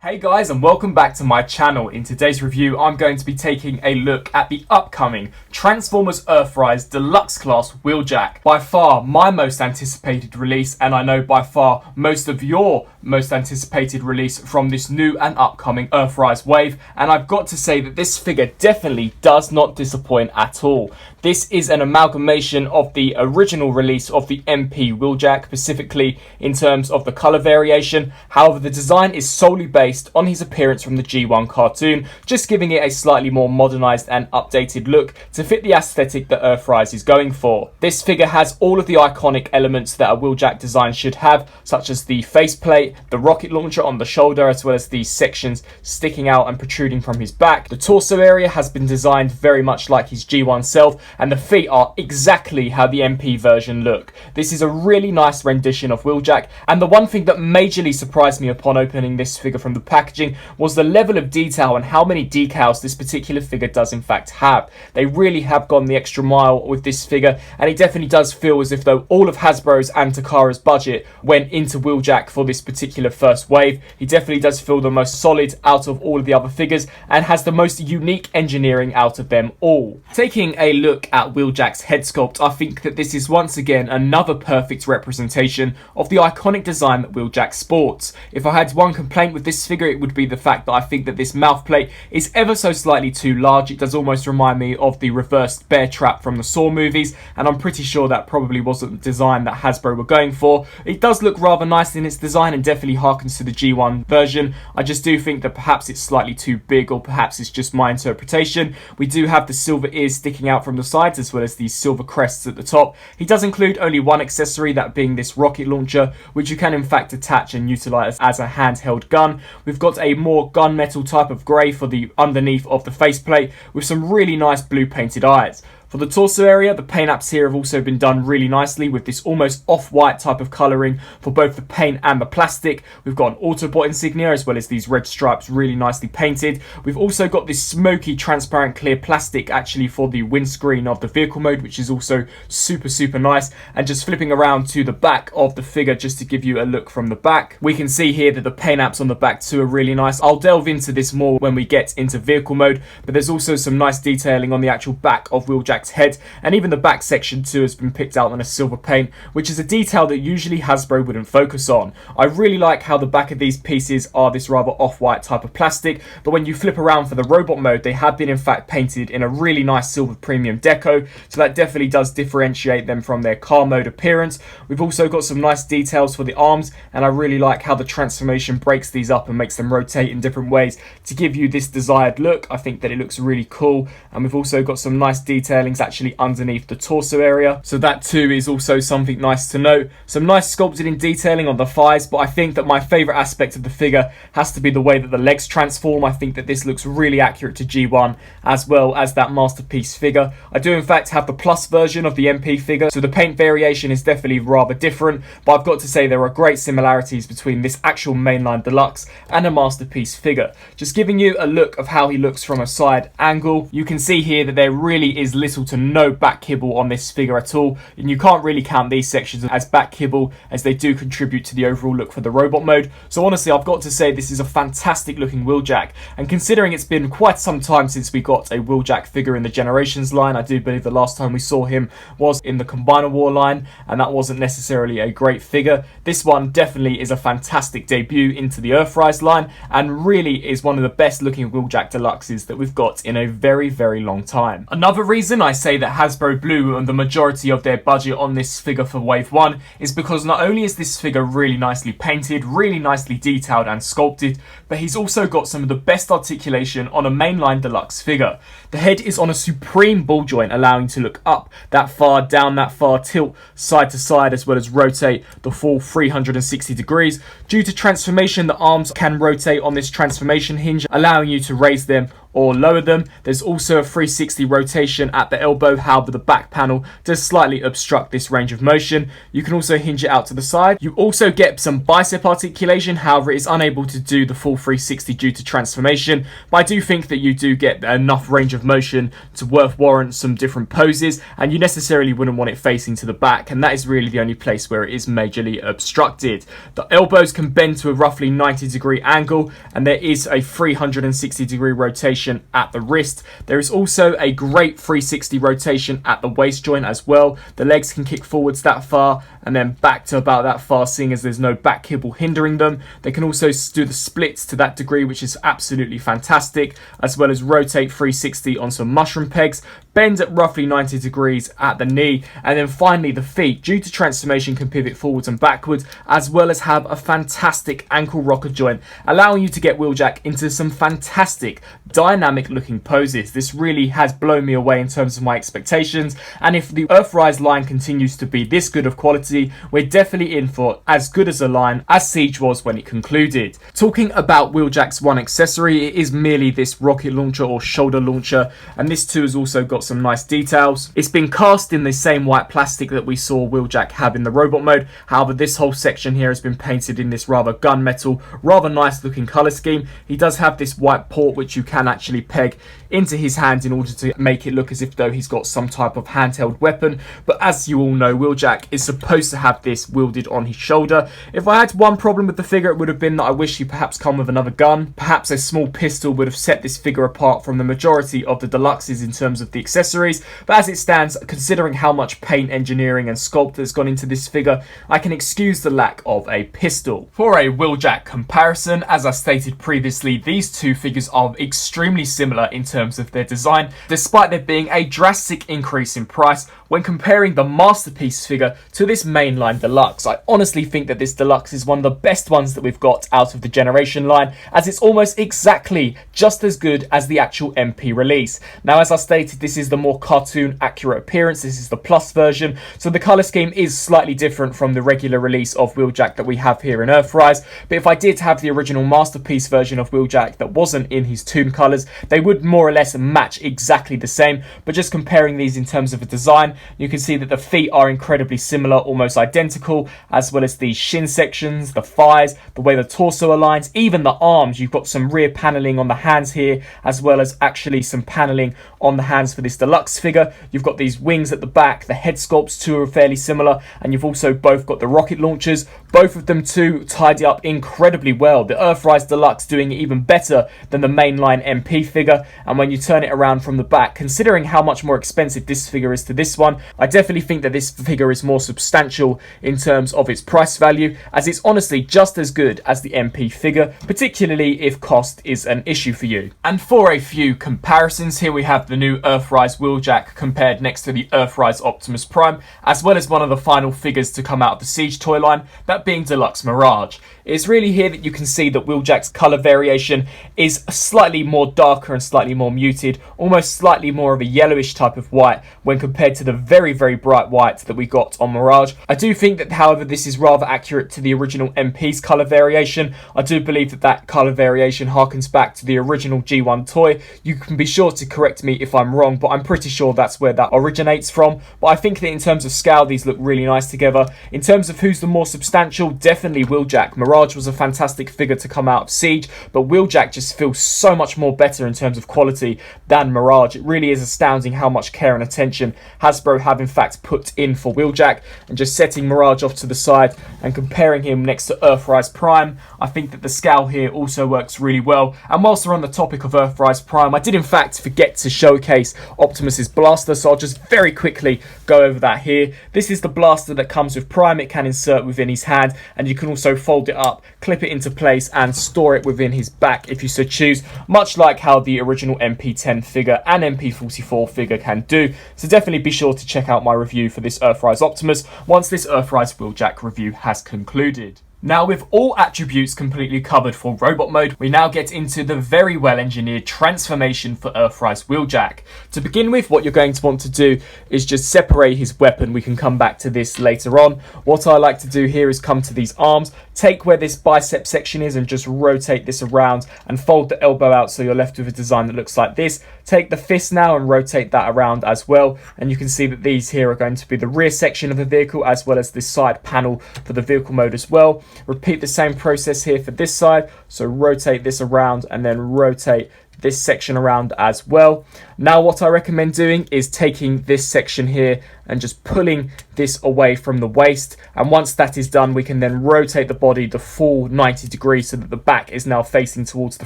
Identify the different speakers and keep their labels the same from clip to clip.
Speaker 1: Hey guys, and welcome back to my channel. In today's review I'm going to be taking a look at the upcoming Transformers Earthrise Deluxe class Wheeljack. By far my most anticipated release, and I know by far most of your most anticipated release from this new and upcoming Earthrise wave, and I've got to say that this figure definitely does not disappoint at all. This is an amalgamation of the original release of the MP Wheeljack, specifically in terms of the colour variation. However, the design is solely based on his appearance from the G1 cartoon, just giving it a slightly more modernised and updated look to fit the aesthetic that Earthrise is going for. This figure has all of the iconic elements that a Wheeljack design should have, such as the faceplate, the rocket launcher on the shoulder, as well as the sections sticking out and protruding from his back. The torso area has been designed very much like his G1 self, and the feet are exactly how the MP version look. This is a really nice rendition of Wheeljack, and the one thing that majorly surprised me upon opening this figure from the packaging was the level of detail and how many decals this particular figure does in fact have. They really have gone the extra mile with this figure, and it definitely does feel as if though all of Hasbro's and Takara's budget went into Wheeljack for this particular first wave. He definitely does feel the most solid out of all of the other figures and has the most unique engineering out of them all. Taking a look at Wheeljack's head sculpt, I think that this is once again another perfect representation of the iconic design that Wheeljack sports. If I had one complaint with this figure, it would be the fact that I think that this mouth plate is ever so slightly too large. It does almost remind me of the reversed bear trap from the Saw movies, and I'm pretty sure that probably wasn't the design that Hasbro were going for. It does look rather nice in its design and definitely harkens to the G1 version. I just do think that perhaps it's slightly too big, or perhaps it's just my interpretation. We do have the silver ears sticking out from the sides, as well as these silver crests at the top. He does include only one accessory, that being this rocket launcher, which you can in fact attach and utilize as a handheld gun. We've got a more gunmetal type of grey for the underneath of the faceplate, with some really nice blue painted eyes. For the torso area, the paint apps here have also been done really nicely with this almost off-white type of colouring for both the paint and the plastic. We've got an Autobot insignia as well as these red stripes really nicely painted. We've also got this smoky transparent clear plastic actually for the windscreen of the vehicle mode, which is also super nice. And just flipping around to the back of the figure just to give you a look from the back, we can see here that the paint apps on the back too are really nice. I'll delve into this more when we get into vehicle mode, but there's also some nice detailing on the actual back of Wheeljack head, and even the back section too has been picked out in a silver paint, which is a detail that usually Hasbro wouldn't focus on. I really like how the back of these pieces are this rather off-white type of plastic, but when you flip around for the robot mode, they have been in fact painted in a really nice silver premium deco, so that definitely does differentiate them from their car mode appearance. We've also got some nice details for the arms, and I really like how the transformation breaks these up and makes them rotate in different ways to give you this desired look. I think that it looks really cool, and we've also got some nice detailing actually underneath the torso area, so that too is also something nice to note. Some nice sculpted in detailing on the thighs, but I think that my favourite aspect of the figure has to be the way that the legs transform. I think that this looks really accurate to G1 as well as that masterpiece figure. I do in fact have the plus version of the MP figure, so the paint variation is definitely rather different, but I've got to say there are great similarities between this actual mainline deluxe and a masterpiece figure. Just giving you a look of how he looks from a side angle, you can see here that there really is little to no back kibble on this figure at all, and you can't really count these sections as back kibble, as they do contribute to the overall look for the robot mode. So honestly, I've got to say this is a fantastic looking Wheeljack, and considering it's been quite some time since we got a Wheeljack figure in the Generations line, I do believe the last time we saw him was in the Combiner War line, and that wasn't necessarily a great figure. This one definitely is a fantastic debut into the Earthrise line, and really is one of the best looking Wheeljack Deluxes that we've got in a very long time. Another reason I say that Hasbro blew the majority of their budget on this figure for Wave 1 is because not only is this figure really nicely painted, really nicely detailed and sculpted, but he's also got some of the best articulation on a mainline deluxe figure. The head is on a supreme ball joint, allowing to look up that far, down that far, tilt side to side, as well as rotate the full 360 degrees. Due to transformation, the arms can rotate on this transformation hinge, allowing you to raise them or lower them. There's also a 360 rotation at the elbow, however the back panel does slightly obstruct this range of motion. You can also hinge it out to the side. You also get some bicep articulation, however it is unable to do the full 360 due to transformation, but I do think that you do get enough range of motion to warrant some different poses, and you necessarily wouldn't want it facing to the back, and that is really the only place where it is majorly obstructed. The elbows can bend to a roughly 90-degree angle, and there is a 360-degree rotation at the wrist. There is also a great 360 rotation at the waist joint as well. The legs can kick forwards that far and then back to about that far, seeing as there's no back kibble hindering them. They can also do the splits to that degree, which is absolutely fantastic, as well as rotate 360 on some mushroom pegs, bend at roughly 90 degrees at the knee, and then finally the feet, due to transformation, can pivot forwards and backwards, as well as have a fantastic ankle rocker joint, allowing you to get Wheeljack into some fantastic dynamic looking poses. This really has blown me away in terms of my expectations, and if the Earthrise line continues to be this good of quality, we're definitely in for as good as a line as Siege was when it concluded. Talking about Wheeljack's one accessory, it is merely this rocket launcher or shoulder launcher, and this too has also got some nice details. It's been cast in the same white plastic that we saw Wheeljack have in the robot mode, however this whole section here has been painted in this rather gunmetal, rather nice looking colour scheme. He does have this white port which you can actually peg into his hand in order to make it look as if though he's got some type of handheld weapon, but as you all know, Wheeljack is supposed to have this wielded on his shoulder. If I had one problem with the figure, it would have been that I wish he perhaps come with another gun. Perhaps a small pistol would have set this figure apart from the majority of the deluxes in terms of the accessories, but as it stands, considering how much paint engineering and sculpt has gone into this figure, I can excuse the lack of a pistol. For a Wheeljack comparison, as I stated previously, these two figures are extremely similar in terms of their design, despite there being a drastic increase in price when comparing the Masterpiece figure to this mainline deluxe. I honestly think that this deluxe is one of the best ones that we've got out of the generation line, as it's almost exactly just as good as the actual MP release. Now, as I stated, this is the more cartoon accurate appearance, this is the plus version, so the colour scheme is slightly different from the regular release of Wheeljack that we have here in Earthrise, but if I did have the original Masterpiece version of Wheeljack that wasn't in his toon colours, they would more or less match exactly the same. But just comparing these in terms of a design, you can see that the feet are incredibly similar, almost identical, as well as the shin sections, the thighs, the way the torso aligns, even the arms. You've got some rear paneling on the hands here, as well as actually some paneling on the hands for this deluxe figure. You've got these wings at the back, the head sculpts too are fairly similar, and you've also both got the rocket launchers. Both of them too tidy up incredibly well. The Earthrise Deluxe doing it even better than the mainline MP figure, and when you turn it around from the back, considering how much more expensive this figure is to this one, I definitely think that this figure is more substantial in terms of its price value, as it's honestly just as good as the MP figure, particularly if cost is an issue for you. And for a few comparisons, here we have the new Earthrise Wheeljack compared next to the Earthrise Optimus Prime, as well as one of the final figures to come out of the Siege toy line, that being Deluxe Mirage. It's really here that you can see that Wheeljack's colour variation is slightly more darker and slightly more muted, almost slightly more of a yellowish type of white when compared to the very, very bright white that we got on Mirage. I do think that, however, this is rather accurate to the original MP's colour variation. I do believe that that colour variation harkens back to the original G1 toy. You can be sure to correct me if I'm wrong, but I'm pretty sure that's where that originates from. But I think that in terms of scale, these look really nice together. In terms of who's the more substantial, definitely Wheeljack. Mirage was a fantastic figure to come out of Siege, but Wheeljack just feels so much more better in terms of quality than Mirage. It really is astounding how much care and attention Hasbro have in fact put in for Wheeljack, and just setting Mirage off to the side and comparing him next to Earthrise Prime, I think that the scale here also works really well. And whilst we're on the topic of Earthrise Prime, I did in fact forget to showcase Optimus's blaster, so I'll just very quickly go over that here. This is the blaster that comes with Prime. It can insert within his hand, and you can also fold it up, clip it into place and store it within his back if you so choose, much like how the original MP10 figure and MP44 figure can do. So definitely be sure to check out my review for this Earthrise Optimus once this Earthrise Wheeljack review has concluded. Now, with all attributes completely covered for robot mode, we now get into the very well engineered transformation for Earthrise Wheeljack. To begin with, what you're going to want to do is just separate his weapon. We can come back to this later on. What I like to do here is come to these arms, take where this bicep section is and just rotate this around and fold the elbow out so you're left with a design that looks like this. Take the fist now and rotate that around as well, and you can see that these here are going to be the rear section of the vehicle as well as the side panel for the vehicle mode as well. Repeat the same process here for this side, so rotate this around and then rotate this section around as well. Now what I recommend doing is taking this section here and just pulling this away from the waist, and once that is done we can then rotate the body the full 90 degrees so that the back is now facing towards the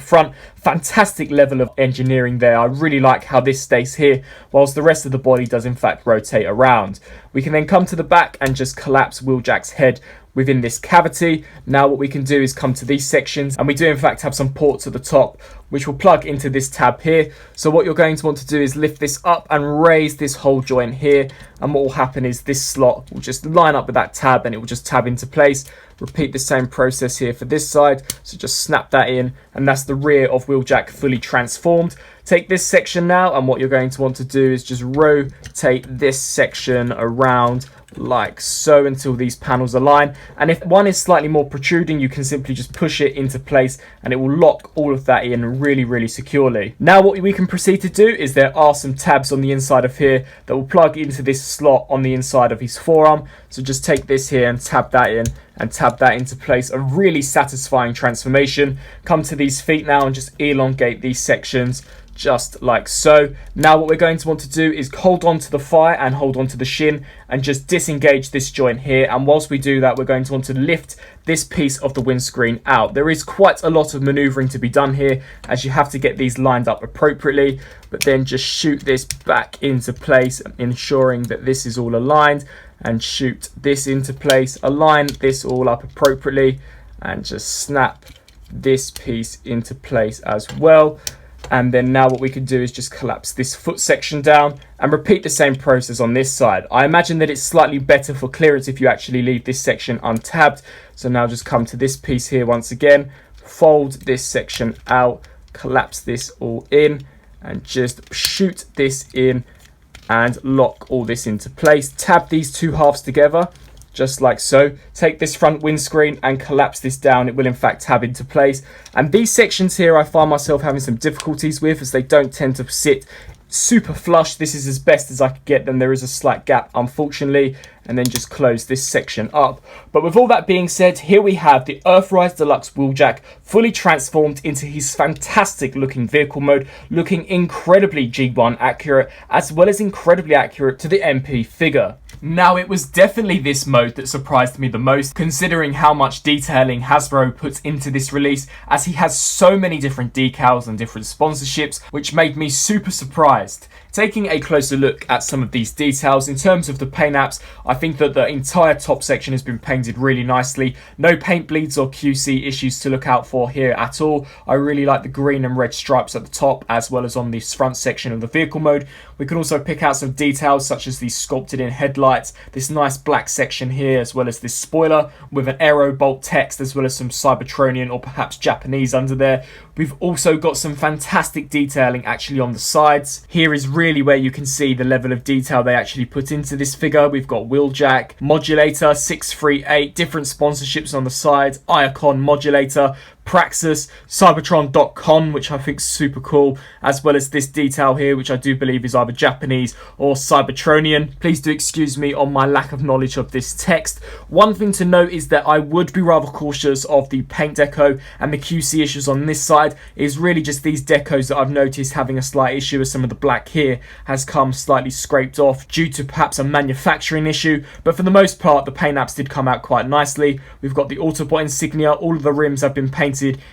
Speaker 1: front. Fantastic level of engineering there. I really like how this stays here whilst the rest of the body does in fact rotate around. We can then come to the back and just collapse Wheeljack's head within this cavity. Now what we can do is come to these sections, and we do in fact have some ports at the top which will plug into this tab here. So what you're going to want to do is lift this up and raise this whole joint here, and what will happen is this slot will just line up with that tab and it will just tab into place. Repeat the same process here for this side, so just snap that in, and that's the rear of Wheeljack fully transformed. Take this section now, and what you're going to want to do is just rotate this section around like so until these panels align, and if one is slightly more protruding you can simply just push it into place and it will lock all of that in really securely. Now what we can proceed to do is there are some tabs on the inside of here that will plug into this slot on the inside of his forearm, so just take this here and tab that in and tab that into place. A really satisfying transformation. Come to these feet now and just elongate these sections just like so. Now what we're going to want to do is hold on to the thigh and hold on to the shin and just disengage this joint here, and whilst we do that we're going to want to lift this piece of the windscreen out. There is quite a lot of maneuvering to be done here as you have to get these lined up appropriately, but then just shoot this back into place, ensuring that this is all aligned, and shoot this into place, align this all up appropriately and just snap this piece into place as well. And then now what we can do is just collapse this foot section down and repeat the same process on this side. I imagine that it's slightly better for clearance if you actually leave this section untabbed. So now just come to this piece here once again, fold this section out, collapse this all in and just shoot this in and lock all this into place. Tab these two halves together just like so. Take this front windscreen and collapse this down. It will in fact tab into place. And these sections here I find myself having some difficulties with as they don't tend to sit super flush. This is as best as I could get them. There is a slight gap unfortunately, and then just close this section up. But with all that being said, here we have the Earthrise Deluxe Wheeljack fully transformed into his fantastic looking vehicle mode, looking incredibly G1 accurate as well as incredibly accurate to the MP figure. Now it was definitely this mode that surprised me the most, considering how much detailing Hasbro puts into this release, as he has so many different decals and different sponsorships, which made me super surprised. Taking a closer look at some of these details, in terms of the paint apps, I think that the entire top section has been painted really nicely. No paint bleeds or QC issues to look out for here at all. I really like the green and red stripes at the top as well as on this front section of the vehicle mode. We can also pick out some details such as these sculpted in headlights, this nice black section here as well as this spoiler with an aero bolt text as well as some Cybertronian or perhaps Japanese under there. We've also got some fantastic detailing actually on the sides. Here is really where you can see the level of detail they actually put into this figure. We've got Wheeljack, Modulator, 638, different sponsorships on the sides, Iacon Modulator, Praxis, Cybertron.com, which I think is super cool, as well as this detail here, which I do believe is either Japanese or Cybertronian. Please do excuse me on my lack of knowledge of this text. One thing to note is that I would be rather cautious of the paint deco, and the QC issues on this side is really just these decos that I've noticed having a slight issue, as some of the black here has come slightly scraped off due to perhaps a manufacturing issue, but for the most part the paint apps did come out quite nicely. We've got the Autobot insignia, all of the rims have been painted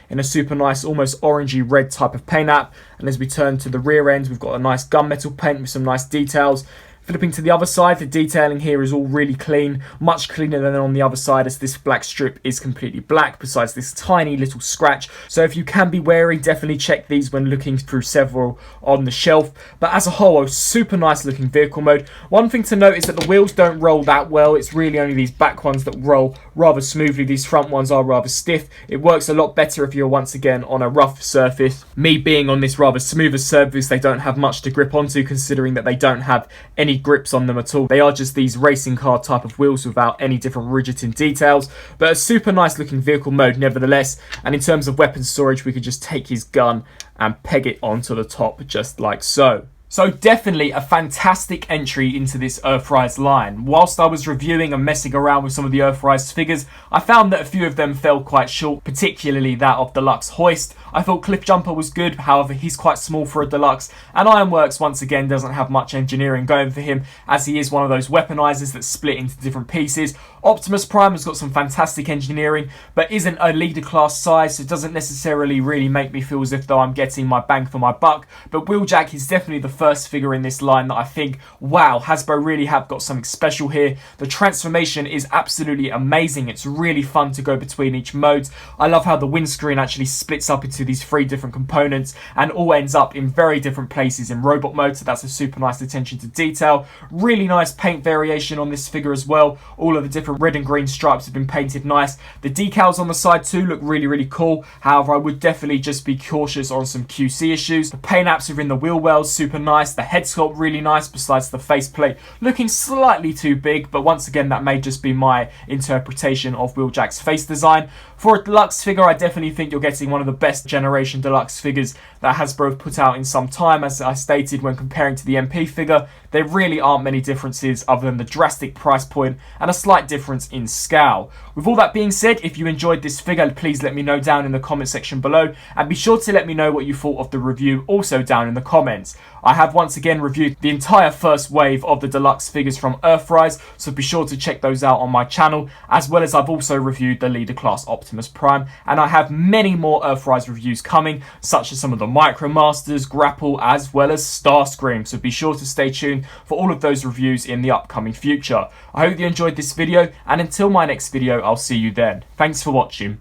Speaker 1: in a super nice almost orangey red type of paint app, and as we turn to the rear end we've got a nice gunmetal paint with some nice details. Flipping to the other side, the detailing here is all really clean, much cleaner than on the other side, as this black strip is completely black besides this tiny little scratch. So if you can be wary, definitely check these when looking through several on the shelf. But as a whole, a super nice looking vehicle mode. One thing to note is that the wheels don't roll that well. It's really only these back ones that roll rather smoothly. These front ones are rather stiff. It works a lot better if you're once again on a rough surface. Me being on this rather smoother surface, they don't have much to grip onto, considering that they don't have any grips on them at all. They are just these racing car type of wheels without any different rigiting details, but a super nice looking vehicle mode nevertheless. And in terms of weapon storage, we could just take his gun and peg it onto the top just like so. So definitely a fantastic entry into this Earthrise line. Whilst I was reviewing and messing around with some of the Earthrise figures, I found that a few of them fell quite short, particularly that of Deluxe Hoist. I thought Cliff Jumper was good, however he's quite small for a Deluxe, and Ironworks once again doesn't have much engineering going for him, as he is one of those weaponizers that split into different pieces. Optimus Prime has got some fantastic engineering, but isn't a leader class size, so it doesn't necessarily really make me feel as if though I'm getting my bang for my buck. But Wheeljack is definitely the first figure in this line that I think, wow, Hasbro really have got something special here. The transformation is absolutely amazing. It's really fun to go between each mode. I love how the windscreen actually splits up into these 3 different components and all ends up in very different places in robot mode, so that's a super nice attention to detail. Really nice paint variation on this figure as well. All of the different red and green stripes have been painted nice. The decals on the side too look really cool. However, I would definitely just be cautious on some QC issues. The paint apps within the wheel wells, super nice. The head sculpt really nice, besides the faceplate looking slightly too big, but once again that may just be my interpretation of Wheeljack's face design. For a Deluxe figure, I definitely think you're getting one of the best generation Deluxe figures that Hasbro have put out in some time. As I stated when comparing to the MP figure, there really aren't many differences other than the drastic price point and a slight difference in scale. With all that being said, if you enjoyed this figure, please let me know down in the comment section below, and be sure to let me know what you thought of the review also down in the comments. I have once again reviewed the entire first wave of the Deluxe figures from Earthrise, so be sure to check those out on my channel, as well as I've also reviewed the leader class Optimus Prime, and I have many more Earthrise reviews coming, such as some of the Micromasters, Grapple, as well as Starscream, so be sure to stay tuned for all of those reviews in the upcoming future. I hope you enjoyed this video, and until my next video, I'll see you then. Thanks for watching.